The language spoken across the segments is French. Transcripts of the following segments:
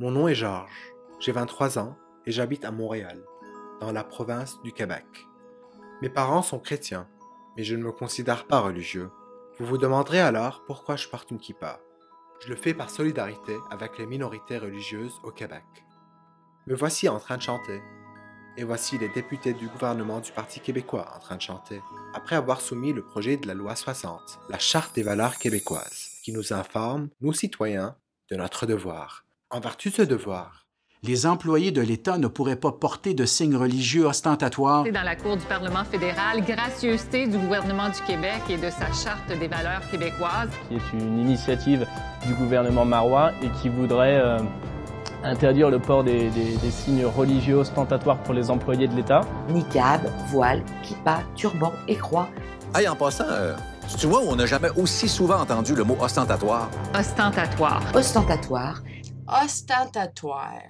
Mon nom est Georges, j'ai 23 ans et j'habite à Montréal, dans la province du Québec. Mes parents sont chrétiens, mais je ne me considère pas religieux. Vous vous demanderez alors pourquoi je porte une kippa. Je le fais par solidarité avec les minorités religieuses au Québec. Me voici en train de chanter. Et voici les députés du gouvernement du Parti québécois en train de chanter, après avoir soumis le projet de la loi 60, la Charte des valeurs québécoises, qui nous informe, nous citoyens, de notre devoir. En vertu de ce devoir, les employés de l'État ne pourraient pas porter de signes religieux ostentatoires. C'est dans la cour du Parlement fédéral, gracieuseté du gouvernement du Québec et de sa Charte des valeurs québécoises. Qui est une initiative du gouvernement marois et qui voudrait interdire le port des signes religieux ostentatoires pour les employés de l'État. Niqab, voile, kippa, turban et croix. Hey, en passant, tu vois où on n'a jamais aussi souvent entendu le mot ostentatoire? Ostentatoire. Ostentatoire. Ostentatoire.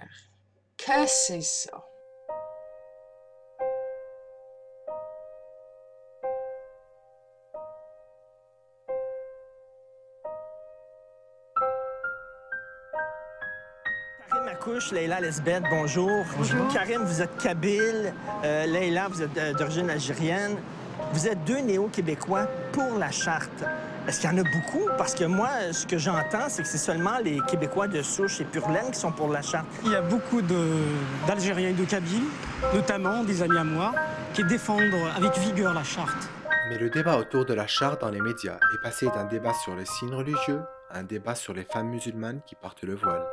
Que c'est ça? Karim Akouche, Leïla Lesbeth, bonjour. Bonjour. Karim, vous êtes kabyle. Leïla, vous êtes d'origine algérienne. Vous êtes deux néo-québécois pour la Charte. Est-ce qu'il y en a beaucoup? Parce que moi, ce que j'entends, c'est que c'est seulement les Québécois de souche et pure laine qui sont pour la Charte. Il y a beaucoup d'Algériens et de Kabyles, notamment des amis à moi, qui défendent avec vigueur la Charte. Mais le débat autour de la Charte dans les médias est passé d'un débat sur les signes religieux à un débat sur les femmes musulmanes qui portent le voile.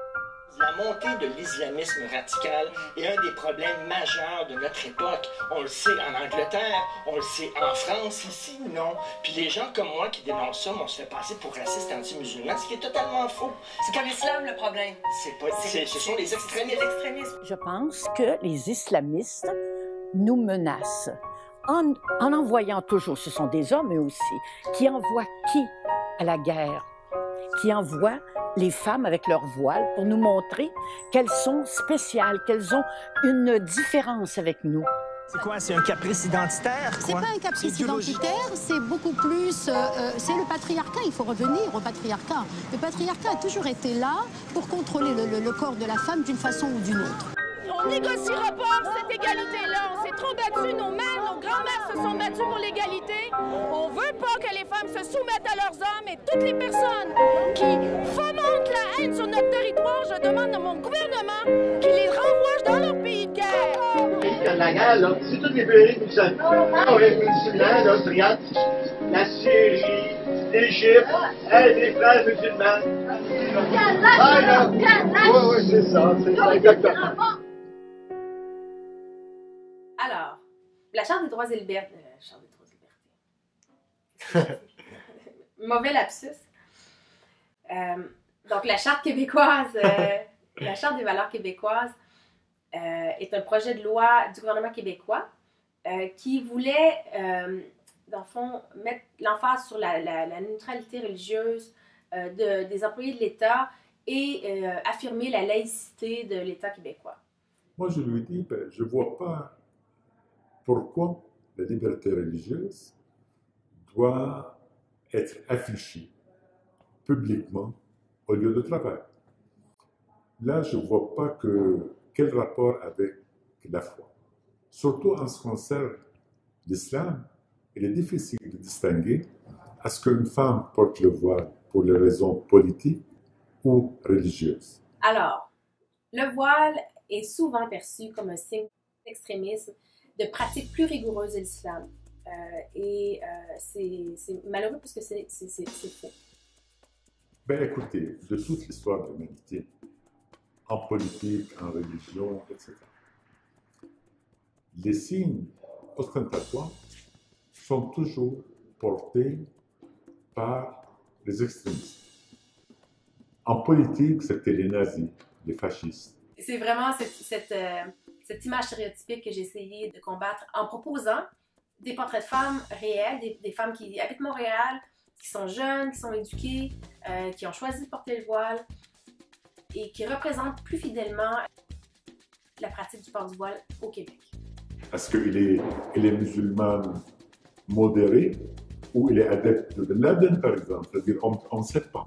La montée de l'islamisme radical est un des problèmes majeurs de notre époque. On le sait en Angleterre, on le sait en France, ici, non. Puis les gens comme moi qui dénoncent ça, on se fait passer pour racistes anti-musulmans, ce qui est totalement faux. C'est pas l'islam le problème. Ce sont les extrémistes. Je pense que les islamistes nous menacent en envoyant toujours, ce sont des hommes eux aussi, qui envoient qui à la guerre? Qui envoient les femmes avec leur voile pour nous montrer qu'elles sont spéciales, qu'elles ont une différence avec nous. C'est quoi? C'est un caprice identitaire? C'est pas un caprice identitaire, c'est beaucoup plus... c'est le patriarcat, il faut revenir au patriarcat. Le patriarcat a toujours été là pour contrôler le corps de la femme d'une façon ou d'une autre. On négociera pas cette égalité-là. On s'est trop battus, nos mères, nos grands-mères se sont battues pour l'égalité. On veut pas que les femmes se soumettent à leurs hommes et toutes les personnes qui fomentent la haine sur notre territoire, je demande à mon gouvernement qu'il les renvoie dans leur pays de guerre. La guerre, là, c'est tous les pays musulmans, l'Autriche, la Syrie, l'Égypte, les frères musulmans. Oui, c'est ça, exactement. Alors, la Charte des droits et libertés. Mauvais lapsus. Donc, la Charte québécoise, la Charte des valeurs québécoises est un projet de loi du gouvernement québécois qui voulait, dans le fond, mettre l'emphase sur la neutralité religieuse des employés de l'État et affirmer la laïcité de l'État québécois. Moi, je lui dis, je ne vois pas pourquoi la liberté religieuse doit être affichée publiquement au lieu de travail. Là, je ne vois pas quel rapport avec la foi. Surtout en ce qui concerne l'islam, il est difficile de distinguer est-ce qu'une femme porte le voile pour des raisons politiques ou religieuses. Alors, le voile est souvent perçu comme un signe d'extrémisme, de pratiques plus rigoureuses de l'islam. C'est malheureux parce que c'est faux. Ben écoutez, de toute l'histoire de l'humanité, en politique, en religion, etc., les signes ostentatoires sont toujours portés par les extrémistes. En politique, c'était les nazis, les fascistes. C'est vraiment cette image stéréotypique que j'ai essayé de combattre en proposant des portraits de femmes réelles, des femmes qui habitent Montréal, qui sont jeunes, qui sont éduquées, qui ont choisi de porter le voile et qui représentent plus fidèlement la pratique du port du voile au Québec. Est-ce qu'il est musulman modéré ou il est adepte de Laden, par exemple? C'est-à-dire, on ne sait pas.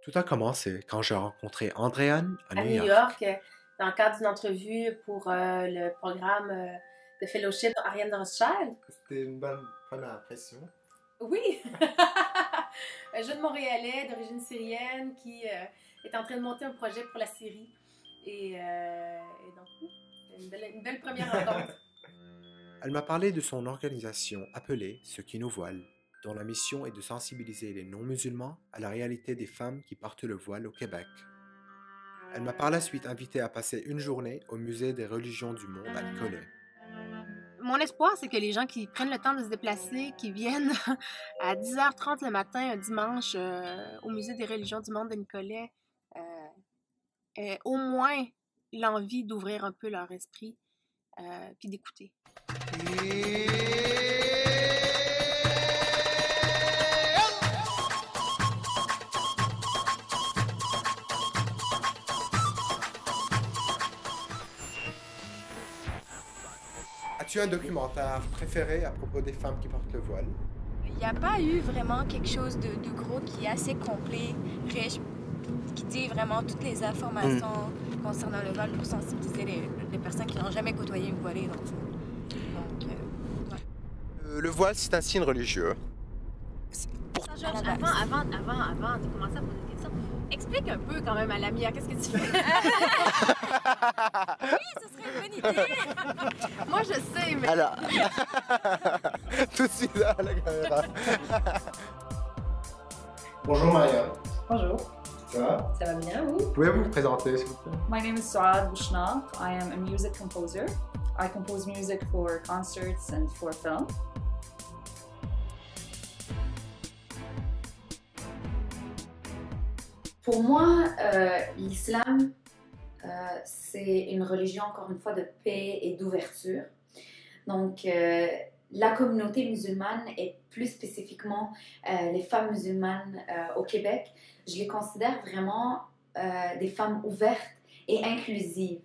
Tout a commencé quand j'ai rencontré Andréane à À New New York. York, dans le cadre d'une entrevue pour le programme de fellowship Ariane Rothschild. C'était une bonne première impression. Oui! Un jeune Montréalais d'origine syrienne qui est en train de monter un projet pour la Syrie. Et donc, oui, une belle première rencontre. Elle m'a parlé de son organisation appelée Ceux qui nous voilent, dont la mission est de sensibiliser les non-musulmans à la réalité des femmes qui portent le voile au Québec. Elle m'a par la suite invité à passer une journée au Musée des religions du monde à Nicolet. Mon espoir, c'est que les gens qui prennent le temps de se déplacer, qui viennent à 10h30 le matin, un dimanche, au Musée des religions du monde de Nicolet, aient au moins l'envie d'ouvrir un peu leur esprit, puis d'écouter. As-tu un documentaire préféré à propos des femmes qui portent le voile? Il n'y a pas eu vraiment quelque chose de gros qui est assez complet, riche, qui dit vraiment toutes les informations concernant le voile pour sensibiliser les personnes qui n'ont jamais côtoyé une voilée. Donc, Le voile, c'est un signe religieux. Georges, avant de commencer à poser des questions, explique un peu quand même à Lamia, qu'est-ce que tu fais? Oui, ce serait une bonne idée! Moi, je sais, mais... Alors, tout de suite à la caméra. Bonjour Maria. Bonjour. Ça va? Ça va bien, oui? Pouvez-vous vous présenter, s'il vous plaît? My name is Saad Bouchna. I am a music composer. I compose music for concerts and for film. Pour moi, l'islam, c'est une religion, encore une fois, de paix et d'ouverture. Donc, la communauté musulmane et plus spécifiquement les femmes musulmanes au Québec, je les considère vraiment des femmes ouvertes et inclusives.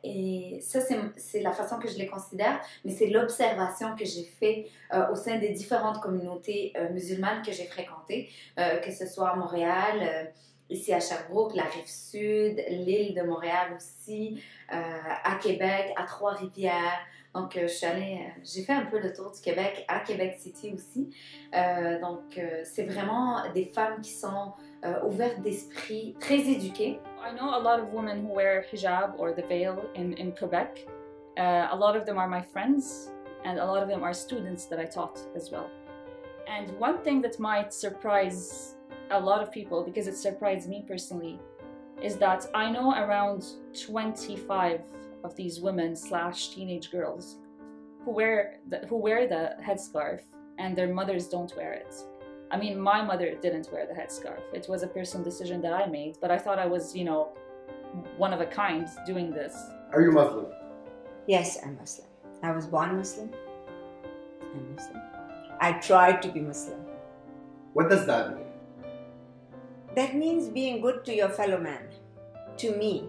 Et ça, c'est la façon que je les considère, mais c'est l'observation que j'ai faite au sein des différentes communautés musulmanes que j'ai fréquentées, que ce soit à Montréal, ici à Sherbrooke, la Rive-Sud, l'île de Montréal aussi, à Québec, à Trois-Rivières. Donc, j'ai fait un peu le tour du Québec, à Québec City aussi. Donc, c'est vraiment des femmes qui sont ouvertes d'esprit, très éduquées. I know a lot of women who wear hijab or the veil in Quebec. A lot of them are my friends, and a lot of them are students that I taught as well. And one thing that might surprise a lot of people, because it surprised me personally, is that I know around 25 of these women / teenage girls who wear the headscarf and their mothers don't wear it. I mean, my mother didn't wear the headscarf. It was a personal decision that I made, but I thought I was, you know, one of a kind doing this. Are you Muslim? Yes, I'm Muslim. I was born Muslim. I'm Muslim. I tried to be Muslim. What does that mean? That means being good to your fellow man. To me,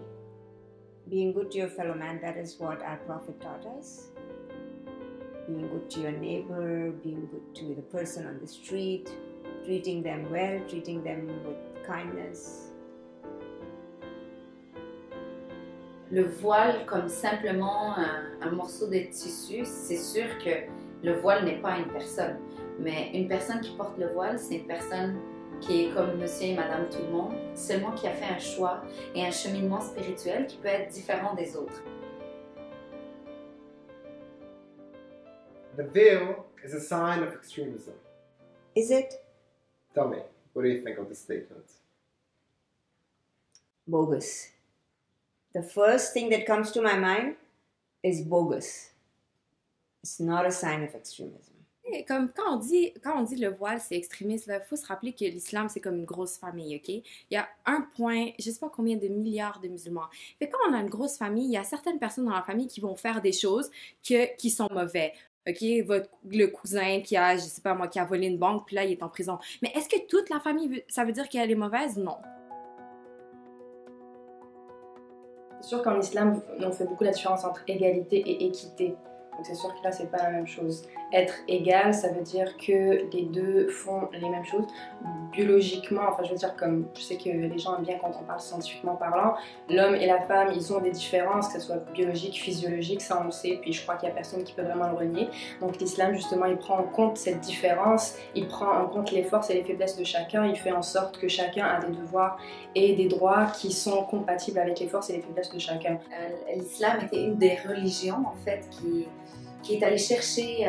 being good to your fellow man, that is what our Prophet taught us. Being good to your neighbor, being good to the person on the street, treating them well, treating them with kindness. Le voile comme simplement un morceau de tissu, c'est sûr que le voile n'est pas une personne. Mais une personne qui porte le voile, c'est une personne qui est comme monsieur et madame tout le monde, seulement qui a fait un choix et un cheminement spirituel qui peut être différent des autres. The veil is a sign of extremism. Is it? Tell me, what do you think of this statement? Bogus. The first thing that comes to my mind is bogus. It's not a sign of extremism. Et comme quand on dit le voile c'est extrémiste, il faut se rappeler que l'islam c'est comme une grosse famille, ok? Il y a 1,, je sais pas combien de milliards de musulmans. Fait quand on a une grosse famille, il y a certaines personnes dans la famille qui vont faire des choses qui sont mauvais. OK, le cousin qui a, je sais pas moi, qui a volé une banque, puis là, il est en prison. Mais est-ce que toute la famille, ça veut dire qu'elle est mauvaise? Non. C'est sûr qu'en islam, on fait beaucoup la différence entre égalité et équité. Donc c'est sûr que là, c'est pas la même chose. Être égal, ça veut dire que les deux font les mêmes choses. Biologiquement, enfin je veux dire, comme je sais que les gens aiment bien quand on parle scientifiquement parlant, l'homme et la femme, ils ont des différences, que ce soit biologique, physiologique, ça on le sait, puis je crois qu'il y a personne qui peut vraiment le renier. Donc l'islam, justement, il prend en compte cette différence, il prend en compte les forces et les faiblesses de chacun, il fait en sorte que chacun a des devoirs et des droits qui sont compatibles avec les forces et les faiblesses de chacun. L'islam était une des religions, en fait, qui est allée chercher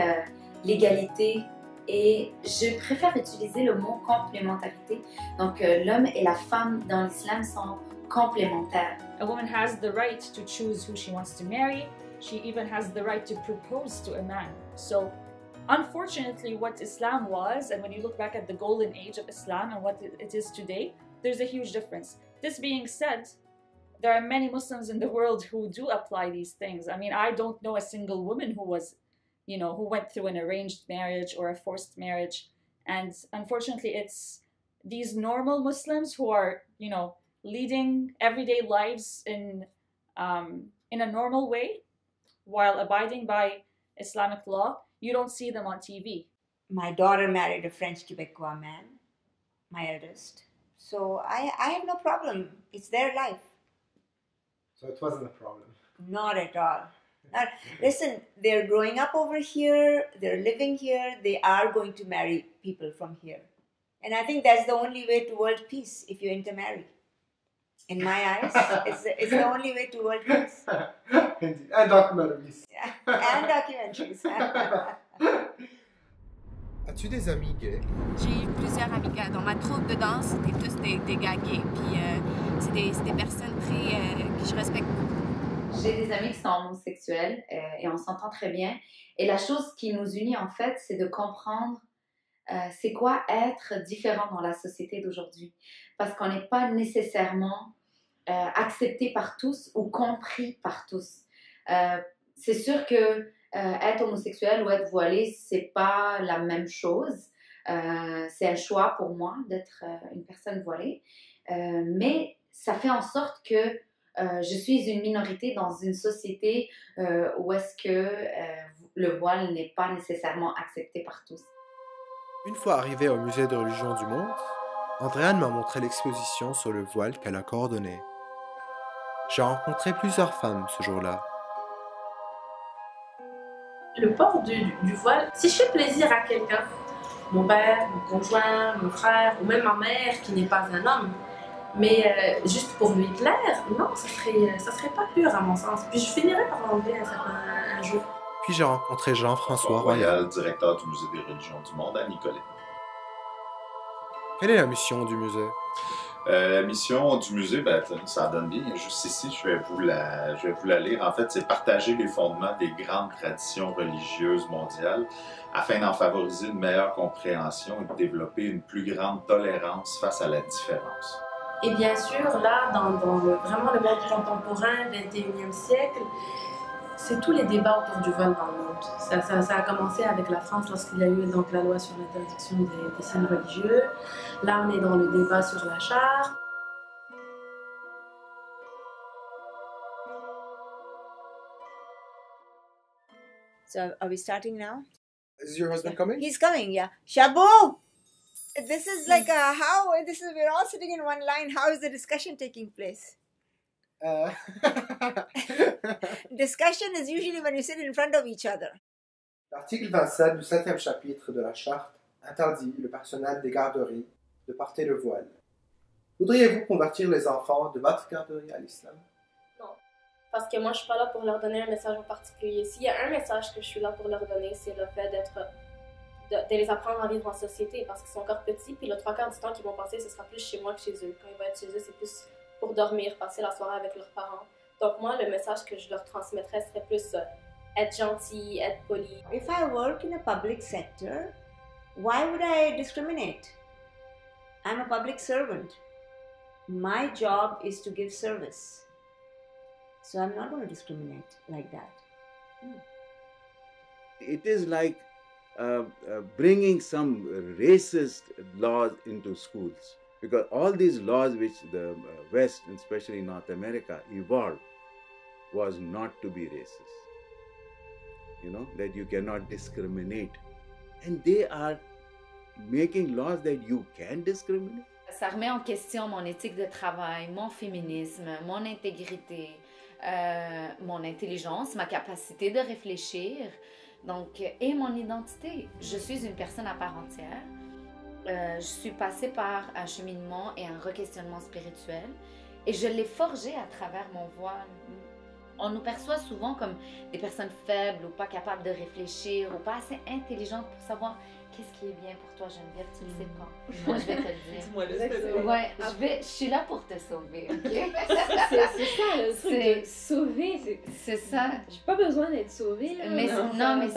l'égalité, et je préfère utiliser le mot complémentarité. Donc l'homme et la femme dans l'islam sont complémentaires. A woman has the right to choose who she wants to marry. She even has the right to propose to a man. So unfortunately, what Islam was, and when you look back at the golden age of Islam and what it is today, there's a huge difference. This being said, there are many Muslims in the world who do apply these things. I mean, I don't know a single woman who was, you know, who went through an arranged marriage or a forced marriage. And unfortunately, it's these normal Muslims who are, you know, leading everyday lives in a normal way while abiding by Islamic law. You don't see them on TV. My daughter married a French Quebecois man, my eldest. So I have no problem. It's their life. So it wasn't a problem? Not at all. Listen, they're growing up over here, they're living here, they are going to marry people from here. And I think that's the only way to world peace, if you intermarry. In my eyes, it's the only way to world peace. Indeed. And documentaries. Yeah. And documentaries. As-tu des amis gays? J'ai eu plusieurs amis gays. Dans ma troupe de danse, c'était tous des gars gays. Puis c'est des personnes que je respecte beaucoup. J'ai des amis qui sont homosexuels et on s'entend très bien. Et la chose qui nous unit, en fait, c'est de comprendre c'est quoi être différent dans la société d'aujourd'hui. Parce qu'on n'est pas nécessairement accepté par tous ou compris par tous. C'est sûr que être homosexuel ou être voilé, c'est pas la même chose. C'est un choix pour moi d'être une personne voilée. Mais ça fait en sorte que je suis une minorité dans une société où est-ce que le voile n'est pas nécessairement accepté par tous. Une fois arrivée au Musée de religion du monde, Andréane m'a montré l'exposition sur le voile qu'elle a coordonnée. J'ai rencontré plusieurs femmes ce jour-là. Le port du voile, si je fais plaisir à quelqu'un, mon père, mon conjoint, mon frère, ou même ma mère qui n'est pas un homme, mais juste pour lui plaire, non, ça serait pas pur à mon sens. Puis je finirais par l'enlever un jour. Puis j'ai rencontré Jean-François Royal, directeur du Musée des religions du monde à Nicolet. Quelle est la mission du musée? La mission du musée, ben, ça donne bien. Juste ici, je vais vous la lire. En fait, c'est partager les fondements des grandes traditions religieuses mondiales afin d'en favoriser une meilleure compréhension et de développer une plus grande tolérance face à la différence. Et bien sûr, là, dans vraiment le monde contemporain, 21e siècle, c'est tous les débats autour du voile dans le monde. Ça a commencé avec la France lorsqu'il y a eu donc la loi sur l'interdiction des signes religieux. Là, on est dans le débat sur la charte. So are we starting now? Is your husband coming? He's coming, yeah. Shabu! This is like we're all sitting in one line. How is the discussion taking place? Discussion is usually when you sit in front of each other. L'article 27 du 7e chapitre de la Charte interdit le personnel des garderies de porter le voile. Voudriez-vous convertir les enfants de votre garderie à l'islam? Non, parce que moi je suis pas là pour leur donner un message en particulier. S'il y a un message que je suis là pour leur donner, c'est le fait de les apprendre à vivre en société, parce qu'ils sont encore petits, puis le 3/4 du temps qu'ils vont passer, ce sera plus chez moi que chez eux. Quand ils vont être chez eux, c'est plus pour dormir, passer la soirée avec leurs parents. Donc moi, le message que je leur transmettrais serait plus être gentil, être poli. If I work in a public sector, why would I discriminate? I'm a public servant. My job is to give service. So I'm not going to discriminate like that. It is like bringing some racist laws into schools. Because all these laws which the West, and especially North America, evolved was not to be racist. you know, that you cannot discriminate. And they are making laws that you can discriminate. Ça remet en question mon éthique de travail, mon féminisme, mon intégrité, mon intelligence, ma capacité de réfléchir, donc, et mon identité. Je suis une personne à part entière. Je suis passée par un cheminement et un requestionnement spirituel et je l'ai forgé à travers mon voile. On nous perçoit souvent comme des personnes faibles ou pas capables de réfléchir ou pas assez intelligentes pour savoir qu'est-ce qui est bien pour toi, Geneviève, tu le sais pas. Moi, je vais te le dire. Dis-moi le Ouais, je suis là pour te sauver, ok? C'est ça, le truc de sauver. C'est ça. J'ai pas besoin d'être sauvée. Là. Mais non, mais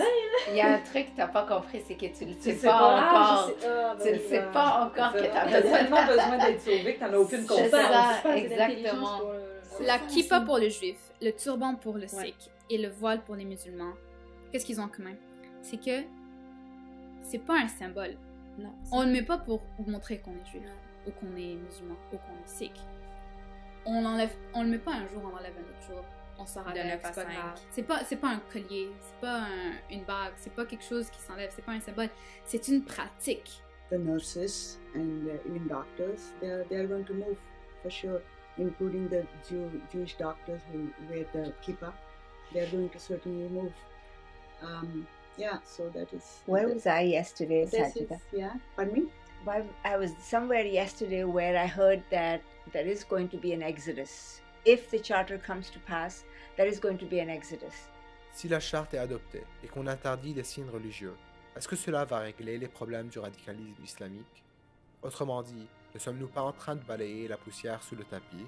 il y a un truc que tu n'as pas compris, c'est que tu le sais sais pas pas, encore. tu le sais pas encore que tu as besoin. Tellement besoin d'être sauvé que tu n'as aucune conscience. C'est ça, exactement. La kippa pour le juif, le turban pour le sikh et le voile pour les musulmans, qu'est-ce qu'ils ont en commun? C'est que c'est pas un symbole. Non. On le met pas pour montrer qu'on est juif, ou qu'on est musulman, ou qu'on est sikh. On le met pas un jour, on l'enlève un autre jour. On s'en rappelle, c'est pas grave. C'est pas un collier, c'est pas une bague, c'est pas quelque chose qui s'enlève, c'est pas un symbole. C'est une pratique. The nurses and even doctors, they are going to move for sure, including the Jewish doctors who wear the kippah. They are going to certainly move. Yeah, so that is... Where was I yesterday, Sajida? Yeah, pardon me? I was somewhere yesterday where I heard that there is going to be an exodus. If the charter comes to pass, there is going to be an exodus. Si la charte est adoptée et qu'on interdit les signes religieux, est-ce que cela va régler les problèmes du radicalisme islamique? Autrement dit, ne sommes-nous pas en train de balayer la poussière sous le tapis?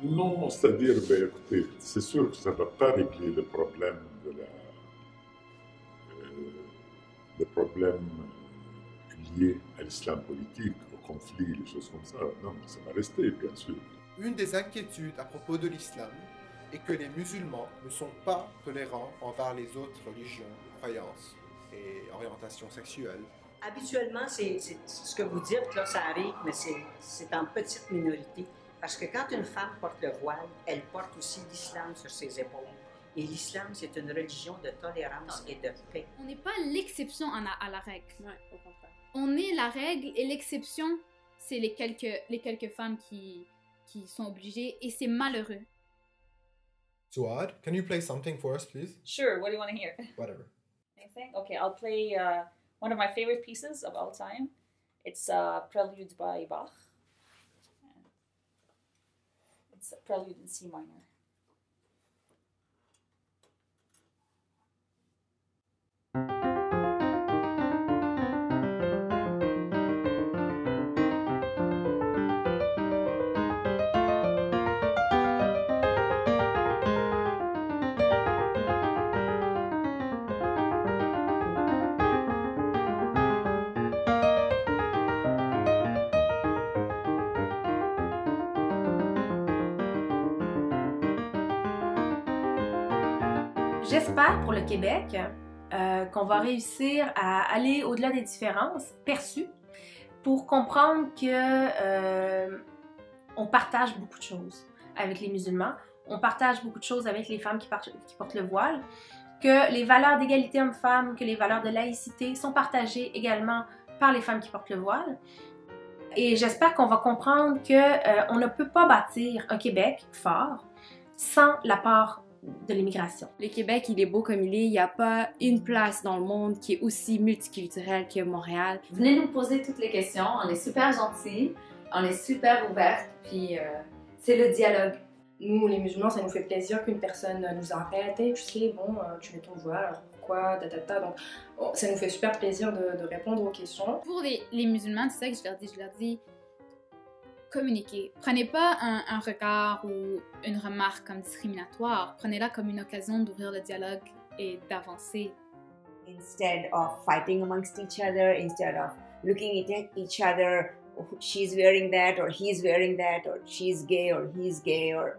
Non, c'est-à-dire, écoutez, c'est sûr que ça ne va pas régler le problème de les problèmes liés à l'islam politique, au conflit, les choses comme ça. Non, ça va rester, bien sûr. Une des inquiétudes à propos de l'islam est que les musulmans ne sont pas tolérants envers les autres religions, croyances et orientations sexuelles. Habituellement, c'est ce que vous dites, là, ça arrive, mais c'est en petite minorité. Parce que quand une femme porte le voile, elle porte aussi l'islam sur ses épaules. Et l'islam, c'est une religion de tolérance et de paix. On n'est pas l'exception à la règle. Ouais, au contraire. On est la règle et l'exception, c'est les quelques femmes qui sont obligées et c'est malheureux. Suad, can you play something for us, please? Sure, what do you want to hear? Whatever. Anything? Okay, I'll play one of my favorite pieces of all time. It's Prelude by Bach. It's a Prelude in C minor. J'espère pour le Québec qu'on va réussir à aller au-delà des différences perçues pour comprendre que on partage beaucoup de choses avec les musulmans, on partage beaucoup de choses avec les femmes qui portent le voile, que les valeurs d'égalité homme-femme, que les valeurs de laïcité sont partagées également par les femmes qui portent le voile. Et j'espère qu'on va comprendre qu'on ne peut pas bâtir un Québec fort sans l'apport de l'immigration. Le Québec, il est beau comme il est. Il n'y a pas une place dans le monde qui est aussi multiculturelle que Montréal. Venez nous poser toutes les questions. On est super gentils, on est super ouvertes, puis c'est le dialogue. Nous, les musulmans, ça nous fait plaisir qu'une personne nous arrête. Hey, tu sais, bon, tu mets ton voile, alors pourquoi, Donc, ça nous fait super plaisir de répondre aux questions. Pour les musulmans, c'est ça que je leur dis, communiquez. Prenez pas un regard ou une remarque comme discriminatoire. Prenez-la comme une occasion d'ouvrir le dialogue et d'avancer. Instead of fighting amongst each other, instead of looking at each other, she's wearing that, or he's wearing that, or she's gay, or he's gay, or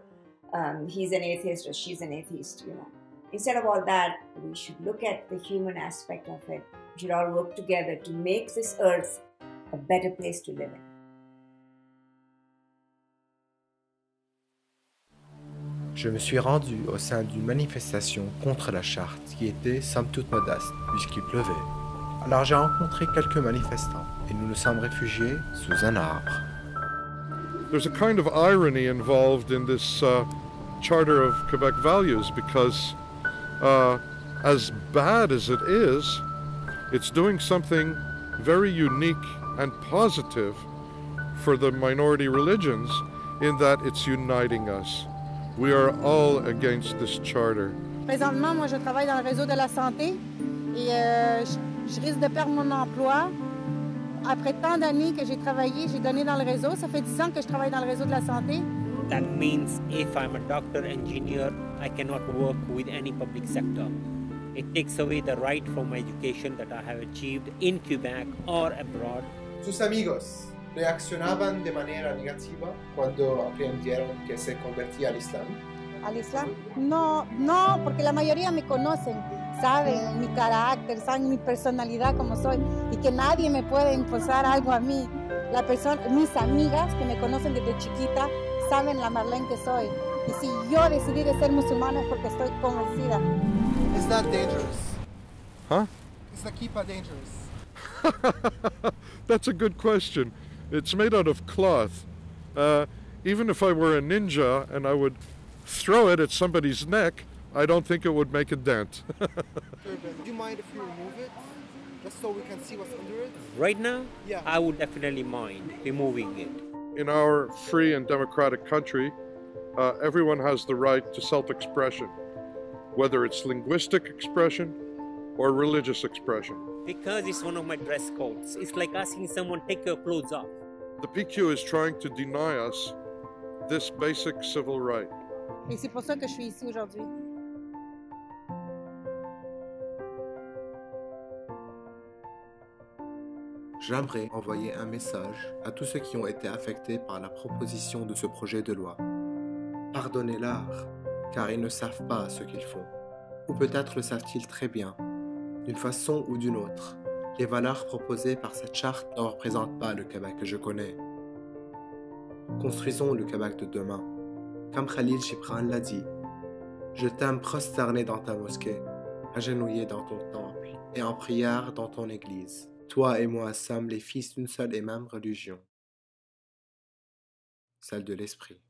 he's an atheist, or she's an atheist, you know. Instead of all that, we should look at the human aspect of it. We should all work together to make this earth a better place to live in. Je me suis rendu au sein d'une manifestation contre la charte qui était somme toute modeste puisqu'il pleuvait. Alors j'ai rencontré quelques manifestants et nous nous sommes réfugiés sous un arbre. There's a kind of irony involved in this Charter of Quebec Values because as bad as it is, it's doing something very unique and positive for the minority religions in that it's uniting us. We are all against this charter. Présentement, moi, je travaille dans le réseau de la santé et je risque de perdre mon emploi. Après tant d'années que j'ai travaillé, j'ai donné dans le réseau. Ça fait 10 ans que je travaille dans le réseau de la santé. That means if I'm a doctor, engineer, I cannot work with any public sector. It takes away the right from education that I have achieved in Quebec or abroad. Sus amigos reaccionaban de manera negativa cuando aprendieron que se convertía al Islam. ¿Al Islam? No, no, porque la mayoría me conocen. Saben mi carácter, saben mi personalidad como soy y que nadie me puede imposar algo a mí. Mis amigas que me conocen desde chiquita saben la Marlene que soy. Y si yo decidí de ser musulmana es porque estoy convencida. Is that dangerous? Huh? Is the kippah dangerous? That's a good question. It's made out of cloth. Even if I were a ninja and I would throw it at somebody's neck, I don't think it would make a dent. Do you mind if we remove it? Just so we can see what's under it? Right now, Yeah. I would definitely mind removing it. In our free and democratic country, everyone has the right to self-expression, whether it's linguistic expression or religious expression. Because it's one of my dress codes. It's like asking someone, take your clothes off. The PQ is trying to deny us this basic civil right. Et c'est pour ça que je suis ici aujourd'hui. J'aimerais envoyer un message à tous ceux qui ont été affectés par la proposition de ce projet de loi. Pardonnez-leur, car ils ne savent pas ce qu'ils font. Ou peut-être le savent-ils très bien. D'une façon ou d'une autre, les valeurs proposées par cette charte ne représentent pas le Québec que je connais. Construisons le Québec de demain. Comme Khalil Gibran l'a dit, je t'aime prosterné dans ta mosquée, agenouillé dans ton temple et en prière dans ton église. Toi et moi sommes les fils d'une seule et même religion, celle de l'esprit.